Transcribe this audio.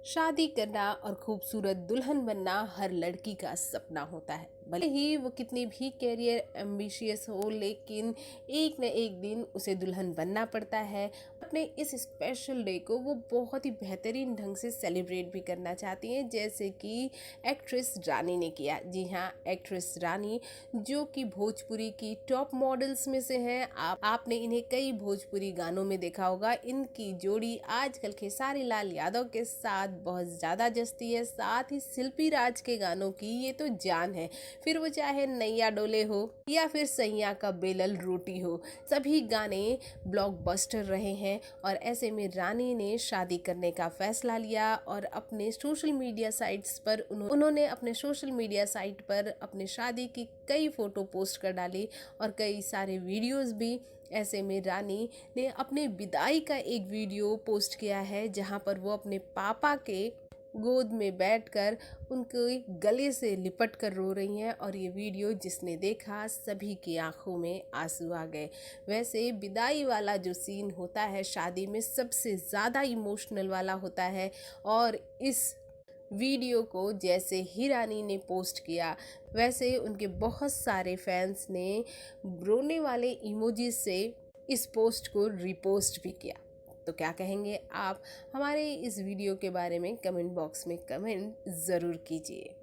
शादी करना और खूबसूरत दुल्हन बनना हर लड़की का सपना होता है। भले ही वो कितनी भी कैरियर एम्बिशियस हो, लेकिन एक न एक दिन उसे दुल्हन बनना पड़ता है। अपने इस स्पेशल डे को वो बहुत ही बेहतरीन ढंग से सेलिब्रेट भी करना चाहती हैं, जैसे कि एक्ट्रेस रानी ने किया। जी हाँ, एक्ट्रेस रानी जो कि भोजपुरी की टॉप मॉडल्स में से हैं। आपने इन्हें कई भोजपुरी गानों में देखा होगा। इनकी जोड़ी आजकल खेसारी लाल यादव के साथ बहुत ज़्यादा जचती है। साथ ही शिल्पी राज के गानों की ये तो जान है। फिर वो चाहे नैया डोले हो या फिर सैया का बेलल रोटी हो, सभी गाने ब्लॉकबस्टर रहे हैं। और ऐसे में रानी ने शादी करने का फैसला लिया और अपने सोशल मीडिया साइट्स पर उन्होंने अपने सोशल मीडिया साइट पर अपने शादी की कई फोटो पोस्ट कर डाली और कई सारे वीडियोस भी। ऐसे में रानी ने अपने विदाई का एक वीडियो पोस्ट किया है, जहां पर वो अपने पापा के गोद में बैठकर उनके गले से लिपट कर रो रही हैं। और ये वीडियो जिसने देखा, सभी की आंखों में आंसू आ गए। वैसे विदाई वाला जो सीन होता है शादी में, सबसे ज़्यादा इमोशनल वाला होता है। और इस वीडियो को जैसे ही रानी ने पोस्ट किया, वैसे उनके बहुत सारे फैंस ने रोने वाले इमोजी से इस पोस्ट को रिपोस्ट भी किया। तो क्या कहेंगे आप हमारे इस वीडियो के बारे में? कमेंट बॉक्स में कमेंट ज़रूर कीजिए।